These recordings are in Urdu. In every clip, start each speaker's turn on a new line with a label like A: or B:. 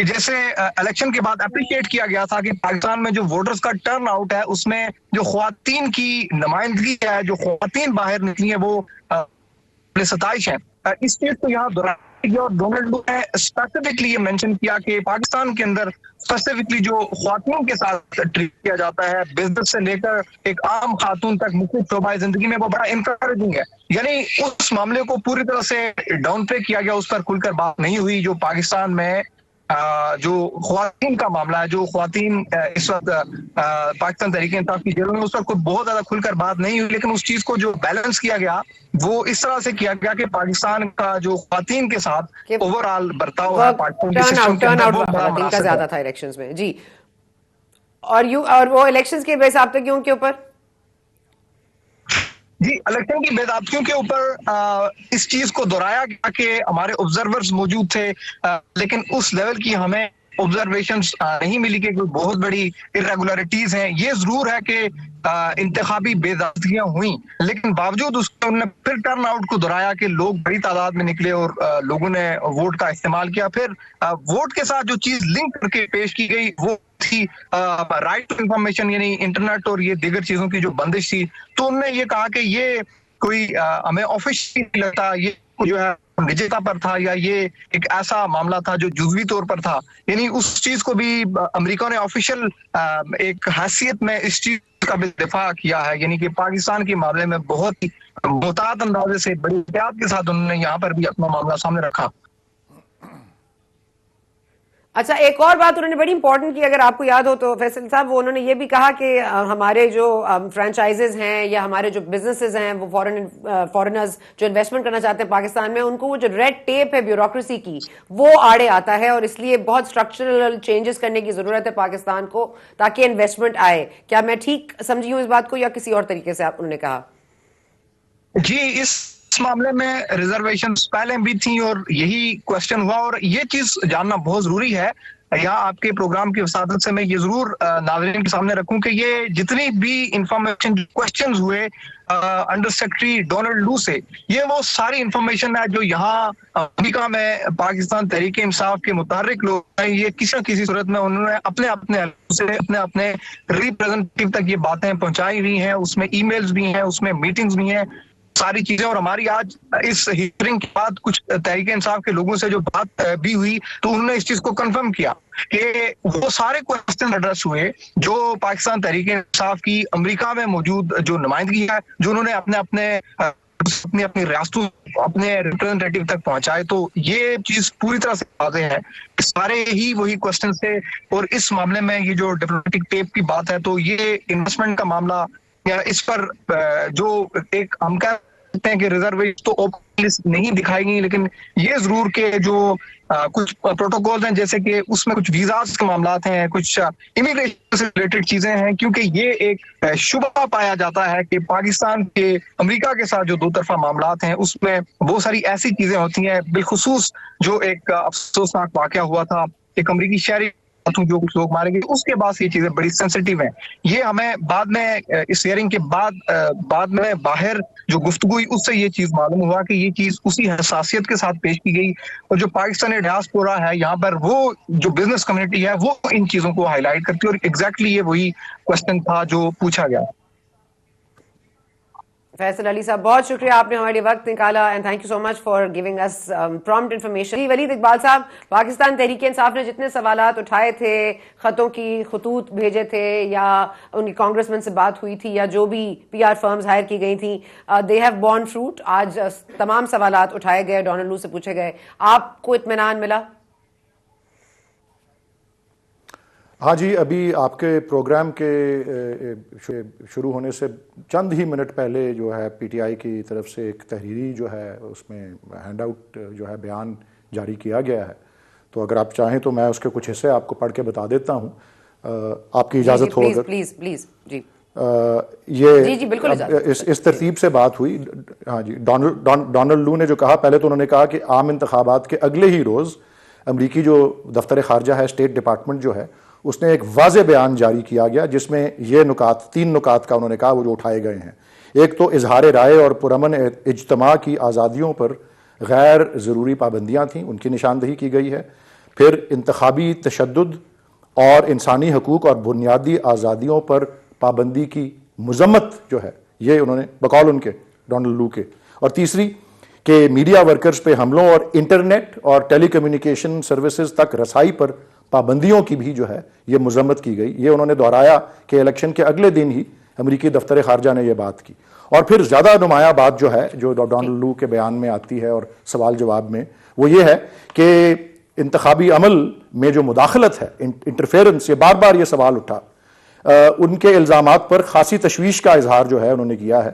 A: کہ جیسے الیکشن کے بعد اپریشیٹ کیا گیا تھا کہ پاکستان میں جو ووٹرز کا ٹرن آؤٹ ہے اس میں جو خواتین کی نمائندگی ہے, جو خواتین باہر نکلی ہیں وہ ستائش ہے. اس چیز کو یہاں دہرایا گیا اور ڈونلڈ نے اسپیسیفکلی یہ مینشن کیا کہ پاکستان کے اندر اسپیسیفکلی جو خواتین کے ساتھ ٹریٹ کیا جاتا ہے, بزنس سے لے کر ایک عام خاتون تک مختلف شعبۂ زندگی میں, وہ بڑا انکریجنگ ہے. یعنی اس معاملے کو پوری طرح سے ڈاؤن پلے کیا گیا, اس پر کھل کر بات نہیں ہوئی. جو پاکستان میں جو خواتین کا معاملہ ہے, جو خواتین اس وقت پاکستان تحریک انصاف کی جیلوں میں, اس پر کوئی بہت زیادہ کھل کر بات نہیں ہوئی. لیکن اس چیز کو جو بیلنس کیا گیا وہ اس طرح سے کیا گیا کہ پاکستان کا جو خواتین کے ساتھ اوور آل برتاؤ ہے پاکستان کے سسٹم کے اندر وہ بڑا
B: خواتین کا زیادہ تھا الیکشنز میں. جی, اور وہ الیکشنز کے بے ضابطگیوں کے اوپر,
A: جی الیکشن کی بے ضابطگیوں کے اوپر اس چیز کو دہرایا گیا کہ ہمارے آبزرورز موجود تھے, لیکن اس لیول کی ہمیں آبزرویشنز نہیں ملی کہ کوئی بہت بڑی irregularities ہیں. یہ ضرور ہے کہ انتخابی بے ضابطگیاں ہوئیں, لیکن باوجود اس کے انہوں نے پھر ٹرن آؤٹ کو دہرایا کہ لوگ بڑی تعداد میں نکلے اور لوگوں نے ووٹ کا استعمال کیا. پھر ووٹ کے ساتھ جو چیز لنک کر کے پیش کی گئی وہ تھی رائٹ ٹو انفارمیشن, یعنی انٹرنیٹ اور یہ دیگر چیزوں کی جو بندش تھی. تو انہوں نے یہ کہا کہ یہ کوئی ہمیں آفیشلی نہیں لگتا, یہ جو ہے نجتا پر تھا, یا یہ ایک ایسا معاملہ تھا جو جزوی طور پر تھا. یعنی اس چیز کو بھی امریکہ نے آفیشل ایک حیثیت میں اس چیز کا بھی دفاع کیا ہے. یعنی کہ پاکستان کے معاملے میں بہت ہی محتاط اندازے سے بڑی احتیاط کے ساتھ انہوں نے یہاں پر بھی اپنا معاملہ سامنے رکھا.
B: اچھا, ایک اور بات انہوں نے بڑی امپورٹنٹ کی, اگر آپ کو یاد ہو تو فیصل صاحب, وہ انہوں نے یہ بھی کہا کہ ہمارے جو فرینچائزز ہیں یا ہمارے جو بزنسز ہیں, وہ فورنرز جو انویسٹمنٹ کرنا چاہتے ہیں پاکستان میں, ان کو وہ جو ریڈ ٹیپ ہے بیوروکریسی کی وہ آڑے آتا ہے, اور اس لیے بہت اسٹرکچرل چینجز کرنے کی ضرورت ہے پاکستان کو تاکہ انویسٹمنٹ آئے. کیا میں ٹھیک سمجھی ہوں اس بات کو, یا کسی اور طریقے سے انہوں نے کہا؟
A: جی, اس معاملے میں ریزرویشنز پہلے بھی تھیں اور یہی کوشچن ہوا, اور یہ چیز جاننا بہت ضروری ہے. یہاں آپ کے پروگرام کی وساطت سے میں یہ ضرور ناظرین کے سامنے رکھوں کہ یہ جتنی بھی انفارمیشن کوشچنز ہوئے انڈر سیکرٹری ڈونلڈ لو سے, یہ وہ ساری انفارمیشن ہے جو یہاں امریکہ میں پاکستان تحریک انصاف کے متحرک لوگ ہیں, یہ کسی نہ کسی صورت میں انہوں نے اپنے ریپرزنٹیو تک یہ باتیں پہنچائی ہوئی ہیں. اس میں ای میلز بھی ہیں, اس میں میٹنگز بھی ہیں, ساری چیزیں. اور ہماری آج اس ہیئرنگ کے بعد کچھ تحریک انصاف کے لوگوں سے جو بات بھی ہوئی تو انہوں نے اس چیز کو کنفرم کیا کہ وہ سارے کوشچن ایڈریس ہوئے جو پاکستان تحریک انصاف کی امریکہ میں موجود جو نمائندگی ہے, جو انہوں نے اپنی ریاستوں اپنے ریپرزنٹیٹیو تک پہنچائے. تو یہ چیز پوری طرح سے واضح ہے کہ سارے ہی وہی کوشچن تھے. اور اس معاملے میں یہ جو ڈپلومیٹک ٹیپ کی بات ہے, تو یہ انویسٹمنٹ کا معاملہ, اس پر جو ایک ہم کہتے ہیں کہ ریزرویشن تو اوپن لسٹ نہیں دکھائی گئی, لیکن یہ ضرور کہ جو کچھ پروٹوکول ہیں, جیسے کہ اس میں کچھ ویزاز کے معاملات ہیں, کچھ امیگریشن سے ریلیٹڈ چیزیں ہیں, کیونکہ یہ ایک شبہ پایا جاتا ہے کہ پاکستان کے امریکہ کے ساتھ جو دو طرفہ معاملات ہیں اس میں بہت ساری ایسی چیزیں ہوتی ہیں. بالخصوص جو ایک افسوسناک واقعہ ہوا تھا, ایک امریکی شہری جو کچھ لوگ مارے گئے, اس کے بعد یہ چیزیں بڑی سینسٹیو ہیں. یہ ہمیں بعد میں اس ہیئرنگ کے بعد میں باہر جو گفتگو ہوئی اس سے یہ چیز معلوم ہوا کہ یہ چیز اسی حساسیت کے ساتھ پیش کی گئی, اور جو پاکستانی ڈیاسپورا ہے یہاں پر, وہ جو بزنس کمیونٹی ہے, وہ ان چیزوں کو ہائی لائٹ کرتی ہے. اور ایگزیکٹلی یہ وہی کوشچن تھا جو پوچھا گیا.
B: فیصل علی صاحب, بہت شکریہ, آپ نے ہمارے لیے وقت نکالا, and thank you so much for giving us prompt information. Walid Iqbal صاحب, پاکستان تحریک انصاف نے جتنے سوالات اٹھائے تھے, خطوں کی خطوط بھیجے تھے, یا ان کی کانگریس مین سے بات ہوئی تھی, یا جو بھی پی آر فرمز ہائر کی گئی تھیں, دے ہیو بورن فروٹ. آج تمام سوالات اٹھائے گئے, ڈونلڈ لو سے پوچھے گئے. آپ کو اطمینان ملا؟
C: ہاں جی, ابھی آپ کے پروگرام کے شروع ہونے سے چند ہی منٹ پہلے جو ہے پی ٹی آئی کی طرف سے ایک تحریری جو ہے اس میں ہینڈ آؤٹ جو ہے بیان جاری کیا گیا ہے. تو اگر آپ چاہیں تو میں اس کے کچھ حصے آپ کو پڑھ کے بتا دیتا ہوں, آپ کی اجازت ہو اگر.
B: پلیز جی.
C: یہ
B: بالکل
C: اس ترتیب سے بات ہوئی. ہاں جی, ڈونلڈ لو نے جو کہا, پہلے تو انہوں نے کہا کہ عام انتخابات کے اگلے ہی روز امریکی جو دفتر خارجہ ہے, اسٹیٹ ڈپارٹمنٹ جو ہے, اس نے ایک واضح بیان جاری کیا گیا جس میں یہ تین نکات کا انہوں نے کہا وہ جو اٹھائے گئے ہیں. ایک تو اظہار رائے اور پرامن اجتماع کی آزادیوں پر غیر ضروری پابندیاں تھیں, ان کی نشاندہی کی گئی ہے. پھر انتخابی تشدد اور انسانی حقوق اور بنیادی آزادیوں پر پابندی کی مذمت جو ہے یہ انہوں نے بقول ان کے ڈونلڈ لو کے، اور تیسری کہ میڈیا ورکرز پہ حملوں اور انٹرنیٹ اور ٹیلی کمیونیکیشن سروسز تک رسائی پر پابندیوں کی بھی جو ہے یہ مذمت کی گئی۔ یہ انہوں نے دہرایا کہ الیکشن کے اگلے دن ہی امریکی دفتر خارجہ نے یہ بات کی۔ اور پھر زیادہ نمایاں بات جو ہے جو ڈونلڈ لو کے بیان میں آتی ہے اور سوال جواب میں، وہ یہ ہے کہ انتخابی عمل میں جو مداخلت ہے، انٹرفیرنس، یہ بار بار یہ سوال اٹھا، ان کے الزامات پر خاصی تشویش کا اظہار جو ہے انہوں نے کیا ہے،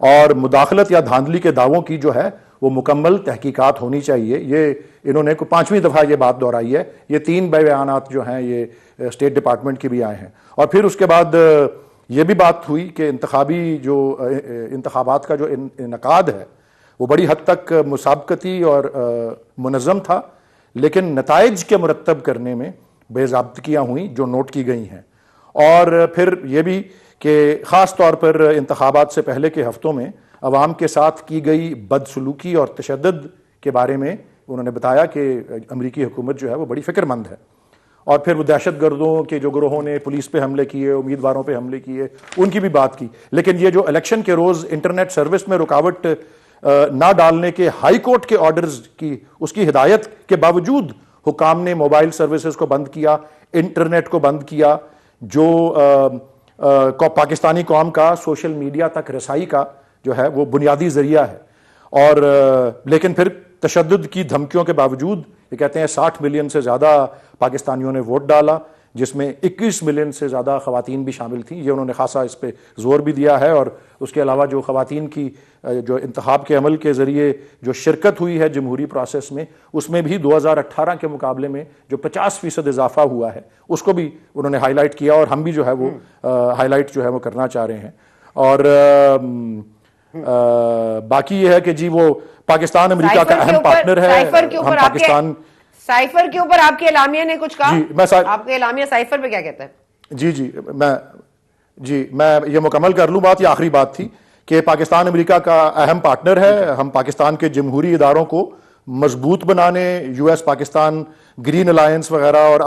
C: اور مداخلت یا دھاندلی کے دعووں کی جو ہے وہ مکمل تحقیقات ہونی چاہیے۔ یہ انہوں نے 5ویں دفعہ یہ بات دہرائی ہے۔ یہ 3 بیانات جو ہیں یہ اسٹیٹ ڈپارٹمنٹ کی بھی آئے ہیں۔ اور پھر اس کے بعد یہ بھی بات ہوئی کہ انتخابات کا جو انعقاد ہے وہ بڑی حد تک مسابقتی اور منظم تھا، لیکن نتائج کے مرتب کرنے میں بے ضابطگیاں ہوئیں جو نوٹ کی گئی ہیں۔ اور پھر یہ بھی کہ خاص طور پر انتخابات سے پہلے کے ہفتوں میں عوام کے ساتھ کی گئی بدسلوکی اور تشدد کے بارے میں انہوں نے بتایا کہ امریکی حکومت جو ہے وہ بڑی فکر مند ہے۔ اور پھر وہ دہشت گردوں کے جو گروہوں نے پولیس پہ حملے کیے، امیدواروں پہ حملے کیے، ان کی بھی بات کی۔ لیکن یہ جو الیکشن کے روز انٹرنیٹ سروس میں رکاوٹ نہ ڈالنے کے ہائی کورٹ کے آرڈرز کی، اس کی ہدایت کے باوجود حکام نے موبائل سروسز کو بند کیا، انٹرنیٹ کو بند کیا، جو پاکستانی قوم کا سوشل میڈیا تک رسائی کا جو ہے وہ بنیادی ذریعہ ہے۔ اور لیکن پھر تشدد کی دھمکیوں کے باوجود یہ کہتے ہیں 60 ملین سے زیادہ پاکستانیوں نے ووٹ ڈالا، جس میں 21 ملین سے زیادہ خواتین بھی شامل تھیں۔ یہ انہوں نے خاصا اس پہ زور بھی دیا ہے۔ اور اس کے علاوہ جو خواتین کی جو انتخاب کے عمل کے ذریعے جو شرکت ہوئی ہے جمہوری پروسیس میں، اس میں بھی 2018 کے مقابلے میں جو 50% اضافہ ہوا ہے اس کو بھی انہوں نے ہائی لائٹ کیا، اور ہم بھی جو ہے وہ ہائی لائٹ جو ہے وہ کرنا چاہ رہے ہیں۔ اور باقی یہ ہے کہ جی وہ پاکستان امریکہ کا اہم پارٹنر ہے۔ ہم پاکستان
B: سائفر کے اوپر آپ کے اعلامیہ نے کچھ کہا؟ آپ کے اعلامیہ سائفر پہ کیا کہتا ہے؟
C: جی میں یہ مکمل کر لوں بات، یہ آخری بات تھی کہ پاکستان امریکہ کا اہم پارٹنر ہے۔ ہم پاکستان کے جمہوری اداروں کو مضبوط بنانے، U S Pakistan green alliance وغیرہ اور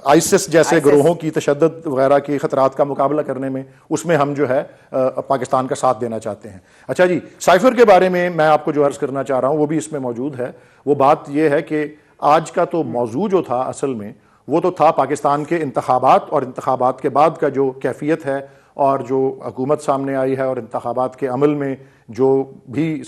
C: آئیسس جیسے گروہوں کی تشدد وغیرہ کی خطرات کا مقابلہ کرنے میں، اس میں ہم جو ہے پاکستان کا ساتھ دینا چاہتے ہیں۔ اچھا جی، سائفر کے بارے میں آپ کو جو عرض کرنا چاہ رہا ہوں وہ بھی اس میں موجود ہے۔ وہ بات یہ ہے کہ آج کا تو موضوع جو تھا اصل میں وہ تو تھا پاکستان کے انتخابات، اور انتخابات کے بعد کا جو کیفیت ہے اور جو حکومت سامنے آئی ہے، اور انتخابات کے عمل میں جو بھی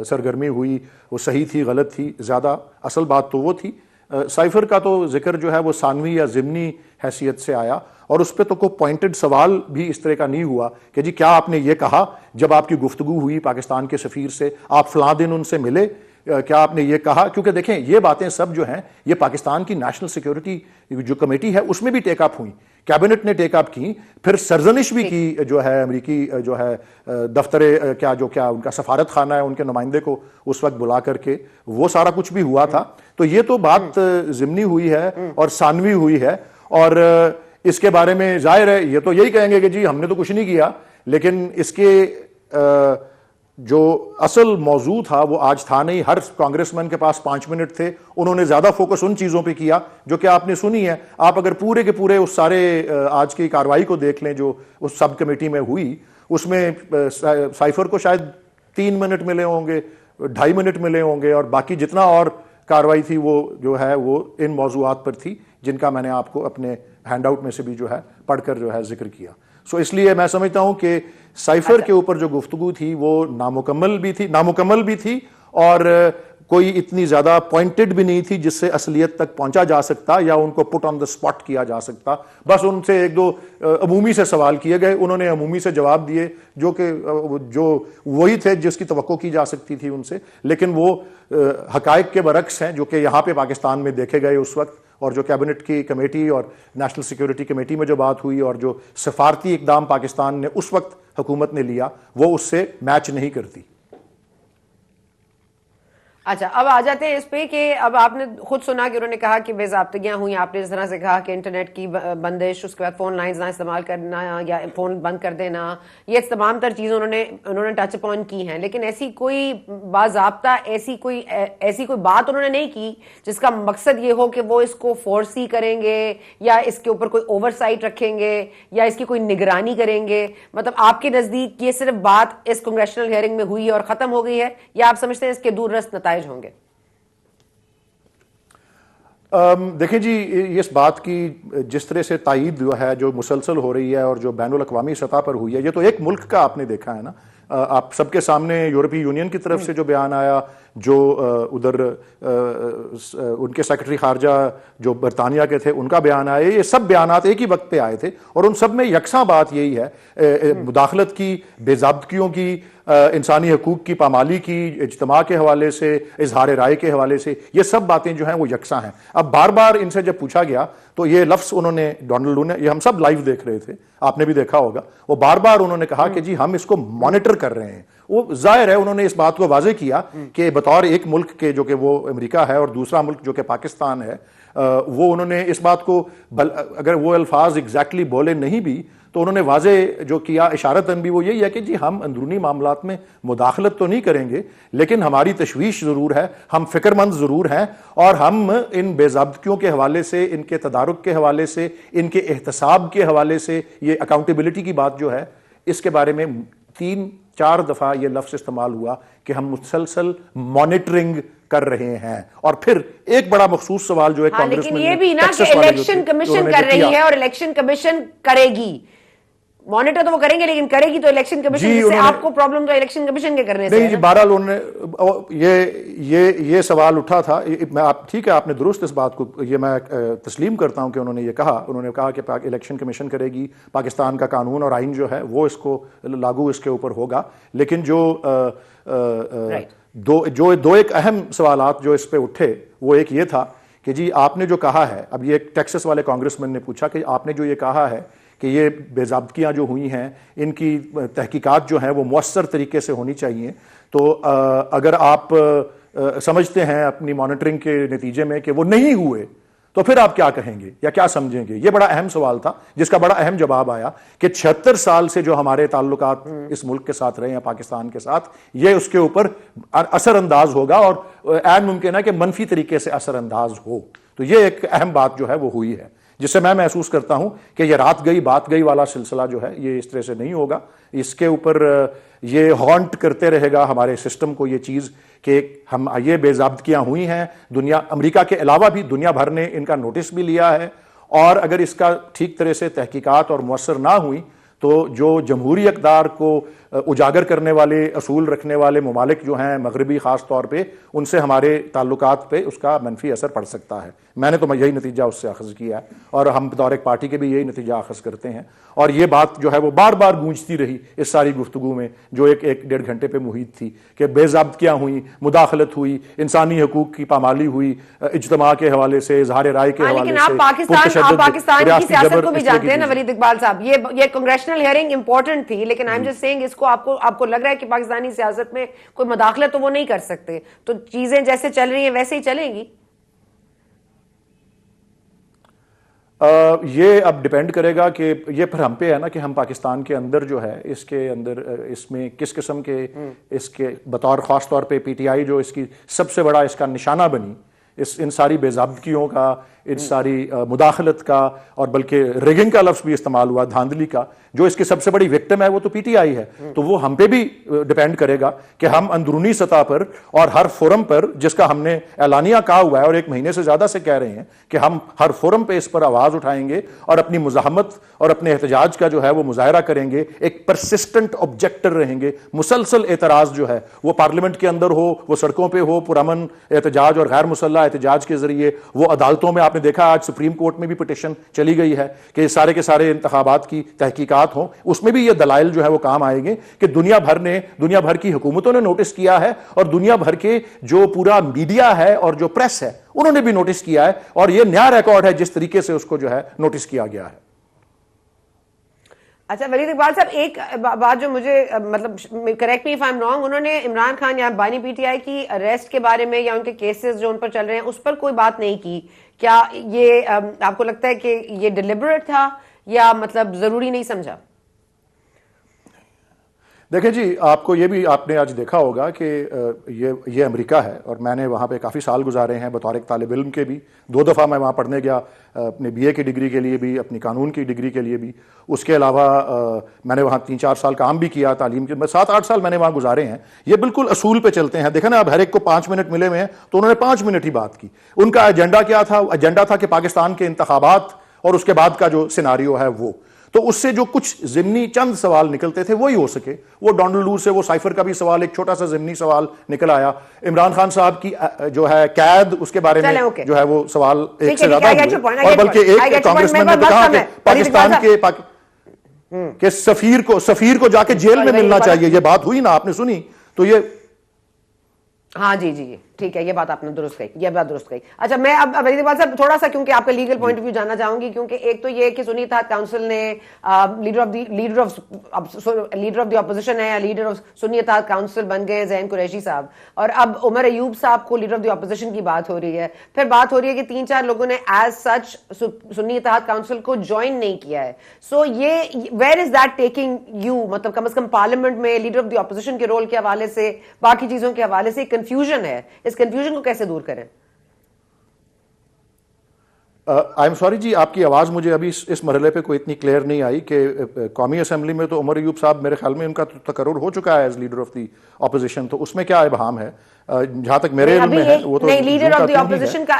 C: سرگرمی ہوئی وہ صحیح تھی غلط تھی، زیادہ اصل بات تو وہ تھی۔ سائفر کا تو ذکر جو ہے وہ ثانوی یا ضمنی حیثیت سے آیا، اور اس پہ تو کوئی پوائنٹڈ سوال بھی اس طرح کا نہیں ہوا کہ جی کیا آپ نے یہ کہا جب آپ کی گفتگو ہوئی پاکستان کے سفیر سے، آپ فلاں دن ان سے ملے، کیا آپ نے یہ کہا؟ کیونکہ دیکھیں یہ باتیں سب جو ہیں یہ پاکستان کی نیشنل سیکیورٹی جو کمیٹی ہے اس میں بھی ٹیک اپ ہوئیں، کیبنٹ نے ٹیک اپ کی، پھر سرزنش بھی کی جو ہے امریکی جو ہے دفتر کیا ان کا سفارت خانہ ہے، ان کے نمائندے کو اس وقت بلا کر کے وہ سارا کچھ بھی ہوا تھا۔ تو یہ تو بات ضمنی ہوئی ہے اور ثانوی ہوئی ہے، اور اس کے بارے میں ظاہر ہے یہ تو یہی کہیں گے کہ جی ہم نے تو کچھ نہیں کیا، لیکن اس کے جو اصل موضوع تھا وہ آج تھا نہیں۔ ہر کانگریس مین کے پاس 5 منٹ تھے، انہوں نے زیادہ فوکس ان چیزوں پہ کیا جو کہ آپ نے سنی ہے۔ آپ اگر پورے کے پورے اس سارے آج کی کارروائی کو دیکھ لیں جو اس سب کمیٹی میں ہوئی، اس میں سائفر کو شاید 3 منٹ ملے ہوں گے، 2.5 منٹ ملے ہوں گے، اور باقی جتنا اور کارروائی تھی وہ جو ہے وہ ان موضوعات پر تھی جن کا میں نے آپ کو اپنے ہینڈ آؤٹ میں سے بھی جو ہے پڑھ کر جو ہے ذکر کیا۔ سو اس لیے میں سمجھتا ہوں کہ سائفر کے اوپر جو گفتگو تھی وہ نامکمل بھی تھی اور کوئی اتنی زیادہ پوائنٹڈ بھی نہیں تھی جس سے اصلیت تک پہنچا جا سکتا یا ان کو پٹ آن دا اسپاٹ کیا جا سکتا۔ بس ان سے 1-2 عمومی سے سوال کیے گئے، انہوں نے عمومی سے جواب دیے جو وہی تھے جس کی توقع کی جا سکتی تھی ان سے، لیکن وہ حقائق کے برعکس ہیں جو کہ یہاں پہ پاکستان میں دیکھے گئے اس وقت، اور جو کیبنٹ کی کمیٹی اور نیشنل سیکیورٹی کمیٹی میں جو بات ہوئی اور جو سفارتی اقدام پاکستان نے اس وقت حکومت نے لیا وہ اس سے میچ نہیں کرتی۔
B: اچھا اب آ جاتے ہیں اس پہ کہ اب آپ نے خود سنا کہ انہوں نے کہا کہ بے ضابطگیاں ہوئی، آپ نے اس طرح سے کہا کہ انٹرنیٹ کی بندش، اس کے بعد فون لائنز نہ استعمال کرنا یا فون بند کر دینا، یہ تمام تر چیزیں انہوں نے ٹچ اپون کی ہیں، لیکن ایسی کوئی باضابطہ ایسی کوئی بات انہوں نے نہیں کی جس کا مقصد یہ ہو کہ وہ اس کو فورسی کریں گے یا اس کے اوپر کوئی اوور سائٹ رکھیں گے یا اس کی کوئی نگرانی کریں گے. مطلب آپ کے نزدیک یہ صرف بات اس کنگریشنل ہیئرنگ میں ہوئی اور ختم ہو گئی ہے، یا آپ سمجھتے ہیں اس کے دور رس نتائج ہوں گے؟
C: دیکھیں جی، اس بات کی جس طرح سے تائید جو ہے جو مسلسل ہو رہی ہے اور جو بین الاقوامی سطح پر ہوئی ہے، یہ تو ایک ملک کا آپ نے دیکھا ہے نا. آپ سب کے سامنے یورپی یونین کی طرف سے جو بیان آیا، جو ادھر ان کے سیکرٹری خارجہ جو برطانیہ کے تھے ان کا بیان آیا، یہ سب بیانات ایک ہی وقت پہ آئے تھے اور ان سب میں یکساں بات یہی ہے، مداخلت کی، بے ضابطگیوں کی، انسانی حقوق کی پامالی کی، اجتماع کے حوالے سے، اظہار رائے کے حوالے سے، یہ سب باتیں جو ہیں وہ یکساں ہیں. اب بار بار ان سے جب پوچھا گیا تو یہ لفظ انہوں نے، ڈونلڈ لو نے، یہ ہم سب لائیو دیکھ رہے تھے، آپ نے بھی دیکھا ہوگا، وہ بار بار انہوں نے کہا کہ جی ہم اس کو مانیٹر کر رہے ہیں. وہ ظاہر ہے انہوں نے اس بات کو واضح کیا کہ بطور ایک ملک کے جو کہ وہ امریکہ ہے اور دوسرا ملک جو کہ پاکستان ہے، وہ انہوں نے اس بات کو، اگر وہ الفاظ ایگزیکٹلی بولے نہیں بھی تو انہوں نے واضح جو کیا اشارتاً بھی وہ یہی ہے کہ جی ہم اندرونی معاملات میں مداخلت تو نہیں کریں گے، لیکن ہماری تشویش ضرور ہے، ہم فکر مند ضرور ہیں، اور ہم ان بے ضابطگیوں کے حوالے سے، ان کے تدارک کے حوالے سے، ان کے احتساب کے حوالے سے، یہ اکاؤنٹیبلٹی کی بات جو ہے اس کے بارے میں 3-4 دفعہ یہ لفظ استعمال ہوا کہ ہم مسلسل مانیٹرنگ کر رہے ہیں. اور پھر ایک بڑا مخصوص سوال جو ہے کانگریس
B: لیکن
C: میں
B: یہ بھی نا کہ الیکشن کمیشن کر رہی ہے اور الیکشن کمیشن کرے گی، مانیٹر تو وہ کریں گے لیکن کرے گی تو الیکشن کمیشن، جس سے آپ کو پرابلم تو الیکشن کمیشن کے کرنے سے
C: نہیں. جی بہرحال انہوں نے یہ سوال اٹھا تھا. ٹھیک ہے، آپ نے درست اس بات کو، یہ میں تسلیم کرتا ہوں کہ انہوں نے کہا کہ الیکشن کمیشن کرے گی، پاکستان کا قانون اور آئین جو ہے وہ اس کو لاگو اس کے اوپر ہوگا. لیکن جو ایک اہم سوالات جو اس پہ اٹھے وہ ایک یہ تھا کہ جی آپ نے جو کہا ہے، اب یہ ٹیکسس والے کانگریس مین نے پوچھا کہ آپ نے جو یہ کہا ہے کہ یہ بے ضابطگیاں جو ہوئی ہیں ان کی تحقیقات جو ہیں وہ مؤثر طریقے سے ہونی چاہیے، تو اگر آپ سمجھتے ہیں اپنی مانیٹرنگ کے نتیجے میں کہ وہ نہیں ہوئے تو پھر آپ کیا کہیں گے یا کیا سمجھیں گے؟ یہ بڑا اہم سوال تھا جس کا بڑا اہم جواب آیا کہ 76 سال سے جو ہمارے تعلقات اس ملک کے ساتھ رہے ہیں، پاکستان کے ساتھ، یہ اس کے اوپر اثر انداز ہوگا اور عین ممکن ہے کہ منفی طریقے سے اثر انداز ہو. تو یہ ایک اہم بات جو ہے وہ ہوئی ہے، جس سے میں محسوس کرتا ہوں کہ یہ رات گئی بات گئی والا سلسلہ جو ہے یہ اس طرح سے نہیں ہوگا. اس کے اوپر یہ ہانٹ کرتے رہے گا ہمارے سسٹم کو یہ چیز کہ ہم یہ بے ضابطگیاں ہوئی ہیں. دنیا، امریکہ کے علاوہ بھی دنیا بھر نے ان کا نوٹس بھی لیا ہے، اور اگر اس کا ٹھیک طرح سے تحقیقات اور مؤثر نہ ہوئی تو جو جمہوری اقدار کو اجاگر کرنے والے، اصول رکھنے والے ممالک جو ہیں مغربی خاص طور پہ، ان سے ہمارے تعلقات پہ اس کا منفی اثر پڑ سکتا ہے. میں نے تو یہی نتیجہ اس سے اخذ کیا ہے اور ہم بطور ایک پارٹی کے بھی یہی نتیجہ اخذ کرتے ہیں. اور یہ بات جو ہے وہ بار بار گونجتی رہی اس ساری گفتگو میں جو ایک ڈیڑھ گھنٹے پہ محیط تھی کہ بے ضابطگیاں ہوئیں، مداخلت ہوئی، انسانی حقوق کی پامالی ہوئی، اجتماع کے حوالے سے، اظہار رائے کے حوالے سے.
B: لیکن آپ پاکستان کی سیاست کو بھی جانتے ہیں نا ولید اقبال صاحب، یہ کنگریشنل ہیئرنگ امپورٹنٹ تھی، لیکن آئی ایم جسٹ سیئنگ اس کو آپ کو لگ رہا ہے کہ پاکستانی سیاست میں کوئی مداخلت تو وہ نہیں کر سکتے، تو چیزیں جیسے چل رہی ہیں ویسے ہی چلیں گی.
C: یہ اب ڈیپینڈ کرے گا کہ یہ پھر ہم پہ ہے نا کہ ہم پاکستان کے اندر جو ہے اس کے اندر اس میں کس قسم کے اس کے بطور خاص طور پہ پی ٹی آئی جو اس کی سب سے بڑا اس کا نشانہ بنی، ان ساری بے ضابطگیوں کا، ان ساری مداخلت کا، اور بلکہ ریگنگ کا لفظ بھی استعمال ہوا، دھاندلی کا، جو اس کی سب سے بڑی وکٹم ہے وہ تو پی ٹی آئی ہے. تو وہ ہم پہ بھی ڈیپینڈ کرے گا کہ ہم اندرونی سطح پر اور ہر فورم پر، جس کا ہم نے اعلانیہ کہا ہوا ہے اور 1 مہینے سے زیادہ سے کہہ رہے ہیں کہ ہم ہر فورم پہ اس پر آواز اٹھائیں گے اور اپنی مزاحمت اور اپنے احتجاج کا جو ہے وہ مظاہرہ کریں گے، ایک پرسسٹنٹ آبجیکٹر رہیں گے. مسلسل اعتراض جو ہے وہ پارلیمنٹ کے اندر ہو، وہ سڑکوں پہ ہو، پرامن احتجاج اور غیر مسلح احتجاج کے ذریعے، وہ عدالتوں میں، آپ نے دیکھا آج سپریم کورٹ میں بھی پٹیشن چلی گئی ہے کہ سارے کے سارے انتخابات کی تحقیقات ہوں. اس میں بھی یہ دلائل جو ہے وہ کام آئیں گے کہ دنیا بھر کی حکومتوں نے نوٹس کیا ہے اور دنیا بھر کے جو پورا میڈیا ہے اور جو پریس ہے انہوں نے بھی نوٹس کیا ہے، اور یہ نیا ریکارڈ ہے جس طریقے سے اس کو جو ہے نوٹس کیا گیا ہے.
B: اچھا ولید اقبال صاحب، ایک بات جو مجھے مطلب correct me if I am wrong, انہوں نے عمران خان یا بانی پی ٹی آئی کی اریسٹ کے بارے میں یا ان کے کیسز جو ان پر چل رہے ہیں اس پر کوئی بات نہیں کی. کیا یہ آپ کو لگتا ہے کہ یہ ڈیلیبریٹ تھا یا مطلب ضروری نہیں سمجھا؟
C: دیکھیں جی، آپ کو یہ بھی آپ نے آج دیکھا ہوگا کہ یہ امریکہ ہے اور میں نے وہاں پہ کافی سال گزارے ہیں بطور ایک طالب علم کے بھی. 2 دفعہ میں وہاں پڑھنے گیا، اپنے بی اے کی ڈگری کے لیے بھی، اپنی قانون کی ڈگری کے لیے بھی. اس کے علاوہ میں نے وہاں 3-4 سال کام بھی کیا تعلیم کے. 7-8 سال میں نے وہاں گزارے ہیں. یہ بالکل اصول پہ چلتے ہیں. دیکھیں نا، اب ہر ایک کو 5 منٹ ملے ہوئے ہیں تو انہوں نے 5 منٹ ہی بات کی. ان کا ایجنڈا کیا تھا؟ ایجنڈا تھا کہ پاکستان کے انتخابات اور اس کے بعد کا جو سیناریو ہے وہ. تو اس سے جو کچھ ضمنی چند سوال نکلتے تھے وہی ہو سکے. وہ ڈونلڈ لو سے وہ سائفر کا بھی سوال، ایک چھوٹا سا ضمنی سوال نکل آیا. عمران خان صاحب کی جو ہے قید، اس کے بارے میں جو ہے وہ سوال ایک سے زیادہ ہوئے. اور بلکہ ایک کانگریس مین نے کہا کہ پاکستان کے سفیر کو جا کے جیل میں ملنا چاہیے. یہ بات ہوئی نا، آپ نے سنی؟ تو یہ
B: ہاں جی ٹھیک ہے، یہ بات آپ نے درست کہی، یہ بات درست کہی. اچھا میں اب ولید اقبال صاحب تھوڑا سا کیونکہ آپ کا لیگل پوائنٹ آف ویو جاننا چاہوں گی، کیونکہ ایک تو یہ کہ سنی اتحاد کاؤنسل نے لیڈر آف دی اپوزیشن ہے یا لیڈر آف سنی اتحاد کاؤنسل بن گئے زین قریشی صاحب، اور اب عمر ایوب صاحب کو لیڈر آف دی اپوزیشن کی بات ہو رہی ہے. پھر بات ہو رہی ہے کہ 3-4 لوگوں نے ایز سچ سنی اتحاد کاؤنسل کو جوائن نہیں کیا ہے. سو یہ where is that taking you? مطلب کم از کم پارلیمنٹ میں لیڈر آف دی اپوزیشن کے رول کے حوالے سے، باقی چیزوں کے حوالے سے کنفیوژن ہے. اس کنفیوژن کو کیسے دور کریں؟
C: آئی ایم سوری جی، آپ کی آواز مجھے ابھی اس مرحلے پہ کوئی اتنی کلیئر نہیں آئی کہ قومی اسمبلی میں تو عمر ایوب صاحب میرے خیال میں ان کا تقرر ہو چکا ہے as leader of the opposition. تو اس میں کیا ابہام ہے؟ جہاں تک میرے علم میں ہے وہ تو
B: نہیں، لیڈر آف دی اپوزیشن کا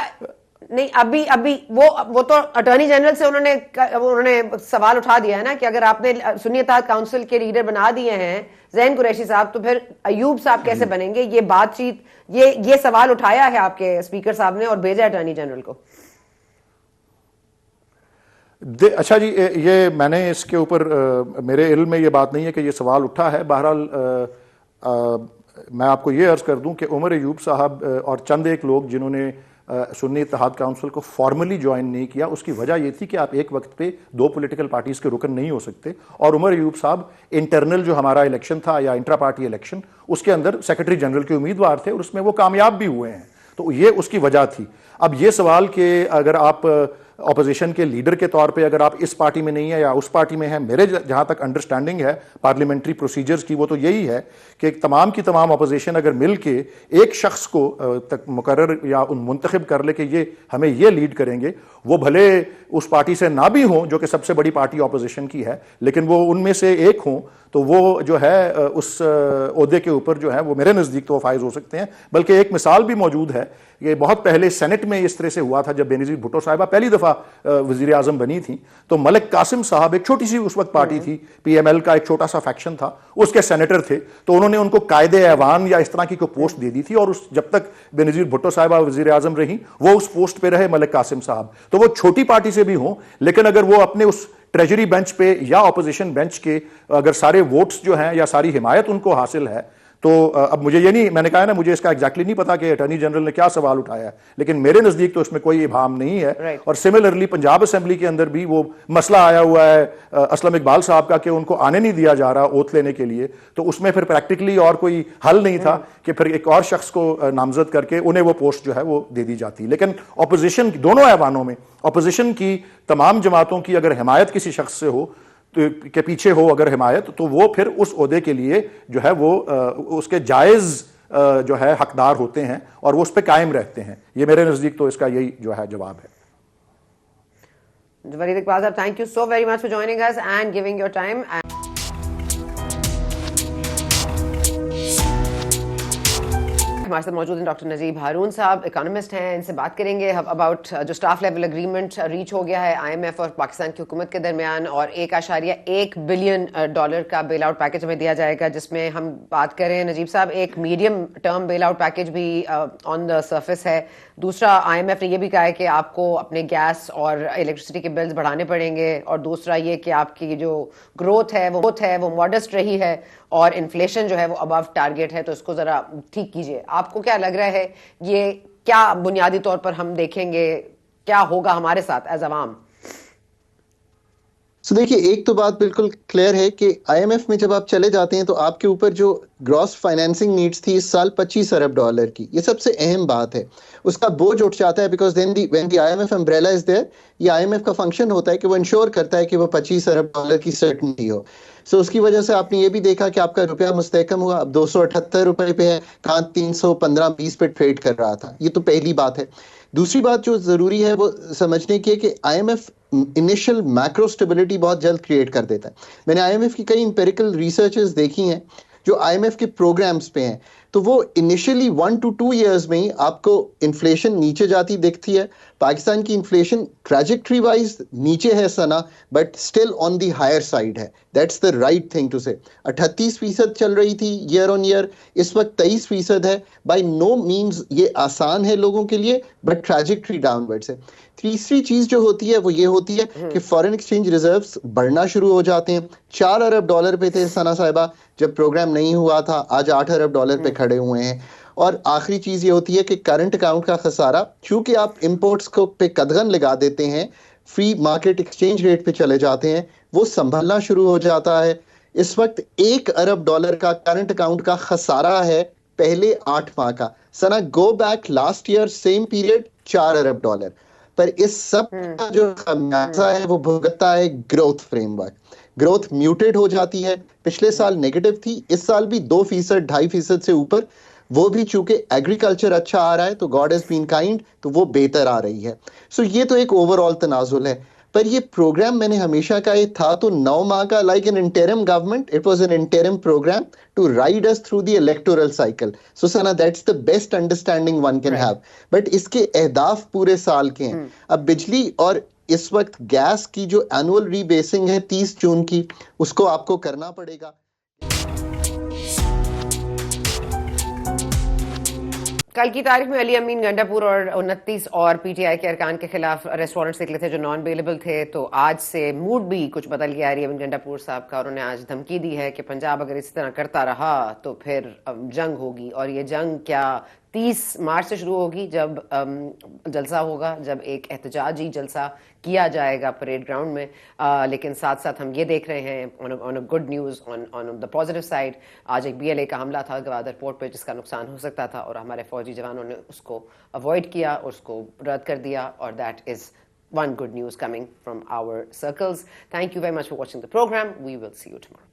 B: نہیں. ابھی وہ تو اٹارنی جنرل سے انہوں نے سوال اٹھا دیا ہے نا کہ اگر آپ نے سنی اتحاد کاؤنسل کے لیڈر بنا دیے ہیں زین قریشی صاحب تو پھر ایوب صاحب کیسے بنیں گے؟ یہ بات چیت یہ سوال اٹھایا ہے آپ کے اسپیکر صاحب نے اور بھیجا اٹارنی جنرل کو.
C: اچھا جی، یہ میں نے اس کے اوپر میرے علم میں یہ بات نہیں ہے کہ یہ سوال اٹھا ہے. بہرحال میں آپ کو یہ عرض کر دوں کہ عمر ایوب صاحب اور چند ایک لوگ جنہوں نے سنی اتحاد کاؤنسل کو فارملی جوائن نہیں کیا، اس کی وجہ یہ تھی کہ آپ ایک وقت پہ 2 پولیٹیکل پارٹیز کے رکن نہیں ہو سکتے. اور عمر ایوب صاحب انٹرنل جو ہمارا الیکشن تھا یا انٹرا پارٹی الیکشن، اس کے اندر سیکرٹری جنرل کے امیدوار تھے اور اس میں وہ کامیاب بھی ہوئے ہیں. تو یہ اس کی وجہ تھی. اب یہ سوال کہ اگر آپ اپوزیشن کے لیڈر کے طور پہ اگر آپ اس پارٹی میں نہیں ہیں یا اس پارٹی میں ہیں، میرے جہاں تک انڈرسٹینڈنگ ہے پارلیمنٹری پروسیجرز کی، وہ تو یہی ہے کہ تمام کی تمام اپوزیشن اگر مل کے ایک شخص کو مقرر یا منتخب کر لے کہ یہ ہمیں یہ لیڈ کریں گے، وہ بھلے اس پارٹی سے نہ بھی ہوں جو کہ سب سے بڑی پارٹی اپوزیشن کی ہے، لیکن وہ ان میں سے ایک ہوں، تو وہ جو ہے اس عہدے کے اوپر جو ہے وہ میرے نزدیک تو فائز ہو سکتے ہیں. بلکہ ایک مثال بھی موجود ہے، یہ بہت پہلے سینٹ میں اس طرح سے ہوا تھا جب بینظیر بھٹو صاحبہ پہلی دفعہ وزیر اعظم بنی تھی. تو ملک قاسم صاحب، ایک چھوٹی سی اس وقت پارٹی تھی، پی ایم ایل کا ایک چھوٹا سا فیکشن تھا، اس کے سینیٹر تھے. تو انہوں نے ان کو قائد ایوان یا اس طرح کی کوئی پوسٹ دے دی تھی، اور جب تک بینظیر بھٹو صاحبہ وزیر اعظم رہی وہ اس پوسٹ پہ رہے ملک قاسم صاحب. تو وہ چھوٹی پارٹی سے بھی ہوں، لیکن اگر وہ اپنے اس ٹریجری بینچ پہ یا اپوزیشن بینچ کے اگر سارے ووٹس جو ہیں یا ساری حمایت ان کو حاصل ہے، تو اب مجھے یہ نہیں، میں نے کہا نا مجھے اس کا ایگزیکٹلی نہیں پتا کہ اٹارنی جنرل نے کیا سوال اٹھایا ہے، لیکن میرے نزدیک تو اس میں کوئی ابہام نہیں ہے. اور سملرلی پنجاب اسمبلی کے اندر بھی وہ مسئلہ آیا ہوا ہے اسلم اقبال صاحب کا کہ ان کو آنے نہیں دیا جا رہا اوتھ لینے کے لیے. تو اس میں پھر پریکٹیکلی اور کوئی حل نہیں تھا کہ پھر ایک اور شخص کو نامزد کر کے انہیں وہ پوسٹ جو ہے وہ دے دی جاتی. لیکن اپوزیشن دونوں ایوانوں میں اپوزیشن کی تمام جماعتوں کی اگر حمایت کسی شخص سے ہو کے پیچھے ہو اگر حمایت، تو وہ پھر اس عہدے کے لیے جو ہے وہ اس کے جائز جو ہے حقدار ہوتے ہیں اور وہ اس پہ قائم رہتے ہیں. یہ میرے نزدیک تو اس کا یہی جو ہے جواب ہے.
B: ولید اقبال صاحب، thank you so very much for joining us and giving your time. ہمارے ساتھ موجود ہیں ڈاکٹر نجیب ہارون صاحب، اکانومسٹ ہیں. ان سے بات کریں گے اباؤٹ جو اسٹاف لیول اگریمنٹ ریچ ہو گیا ہے آئی ایم ایف اور پاکستان کی حکومت کے درمیان، اور $1.1 بلین کا بیل آؤٹ پیکج ہمیں دیا جائے گا، جس میں ہم بات کریں نجیب صاحب ایک میڈیم ٹرم بیل آؤٹ پیکج بھی آن دا سرفیس ہے. دوسرا آئی ایم ایف نے یہ بھی کہا ہے کہ آپ کو اپنے گیس اور الیکٹریسٹی کے بلز بڑھانے پڑیں گے، اور دوسرا یہ کہ آپ کی جو گروتھ ہے وہ ماڈسٹ رہی ہے اور انفلیشن جو ہے وہ ابو ٹارگیٹ ہے، تو اس کو ذرا ٹھیک کیجیے. آپ کو کیا لگ رہا ہے یہ کیا بنیادی طور پر ہم دیکھیں گے کیا ہوگا ہمارے ساتھ ایز عوام؟
D: سو دیکھیے ایک تو بات بالکل کلیئر ہے کہ آئی ایم ایف میں جب آپ چلے جاتے ہیں تو آپ کے اوپر جو گراس فائنینسنگ نیڈس تھی اس سال $25 ارب کی، یہ سب سے اہم بات ہے. اس کا بوجھ اٹھ جاتا ہے because then when the I M F umbrella is there. یہ آئی ایم ایف کا فنکشن ہوتا ہے کہ وہ انشور کرتا ہے کہ وہ $25 ارب کی سرٹنٹی ہو. سو اس کی وجہ سے آپ نے یہ بھی دیکھا کہ آپ کا روپیہ مستحکم ہوا، اب $278 پہ ہے، کہاں 315-20 پہ ٹریڈ کر رہا تھا. یہ تو پہلی بات ہے. دوسری بات جو ضروری ہے وہ سمجھنے کی ہے کہ I M F initial macro stability بہت جلد کریٹ کر دیتا ہے. میں نے آئی ایم ایف کی کئی امپیریکل ریسرچز دیکھی ہیں جو آئی ایم ایف کے پروگرامز پہ ہیں، تو وہ انیشلی 1 to 2 ایئرز میں ہی آپ کو انفلیشن نیچے جاتی دکھتی ہے. پاکستان کی انفلیشن ٹریجیکٹری وائز نیچے ہے Sana, but still on the higher side ہے. That's the right thing to say. 38% چل رہی تھی ایئر آن ایئر، اس وقت 23% ہے. بائی نو مینز یہ آسان ہے لوگوں کے لیے، بٹ ٹریجیکٹری ڈاؤن ورڈ سے. تیسری چیز جو ہوتی ہے وہ یہ ہوتی ہے کہ فارن ایکسچینج ریزروز بڑھنا شروع ہو جاتے ہیں. $4 ارب پہ تھے ثنا صاحبہ جب پروگرام نہیں ہوا تھا، آج $8 ارب پہ کھڑے ہوئے ہیں. اور آخری چیز یہ ہوتی ہے کہ کرنٹ اکاؤنٹ کا خسارہ، چونکہ آپ امپورٹس کو پہ قدغن لگا دیتے ہیں، فری مارکیٹ ایکسچینج ریٹ پہ چلے جاتے ہیں، وہ سنبھلنا شروع ہو جاتا ہے. اس وقت $1 ارب کا کرنٹ اکاؤنٹ کا خسارہ ہے پہلے 8 ماہ کا. سنا go back last year same period $4 ارب. پر اس سب کا جو خمیازہ ہے وہ بھگتتا ہے growth framework. Growth muted ہو جاتی ہے. پچھلے سال نیگیٹو تھی، اس سال بھی 2%، 2.5% سے اوپر. وہ بھی چونکہ ایگریکلچر اچھا آ رہا ہے تو گاڈ ہیز بین کائنڈ، تو وہ بہتر آ رہی ہے. سو یہ تو ایک اوور آل تنازل ہے. پر یہ پروگرام میں نے ہمیشہ کہا یہ تھا تو 9 ماہ کا، like an interim government, it was an interim program to ride us through the electoral cycle. So Sana that's the best understanding one can have. But اس کے اہداف پورے سال کے ہیں. اب بجلی اور اس وقت گیس کی جو اینول ری بیسنگ ہے 30 جون کی، اس کو آپ کو کرنا پڑے گا.
B: کل کی تاریخ میں علی امین گنڈا پور اور 29 اور پی ٹی آئی کے ارکان کے خلاف ریسٹورنٹس نکلے تھے جو نان اویلیبل تھے. تو آج سے موڈ بھی کچھ بدل گیا علی امین گنڈا پور صاحب کا. انہوں نے آج دھمکی دی ہے کہ پنجاب اگر اس طرح کرتا رہا تو پھر جنگ ہوگی. اور یہ جنگ کیا 30 مارچ سے شروع ہوگی جب جلسہ ہوگا، جب ایک احتجاجی جلسہ کیا جائے گا پریڈ گراؤنڈ میں. لیکن ساتھ ساتھ ہم یہ دیکھ رہے ہیں on a good news, on the positive side, آج ایک BLA کا حملہ تھا گوادر پورٹ پہ جس کا نقصان ہو سکتا تھا، اور ہمارے فوجی جوانوں نے اس کو اوائڈ کیا اور اس کو رد کر دیا. اور that is one good news coming from our circles. Thank you very much for watching the program. We will see you tomorrow.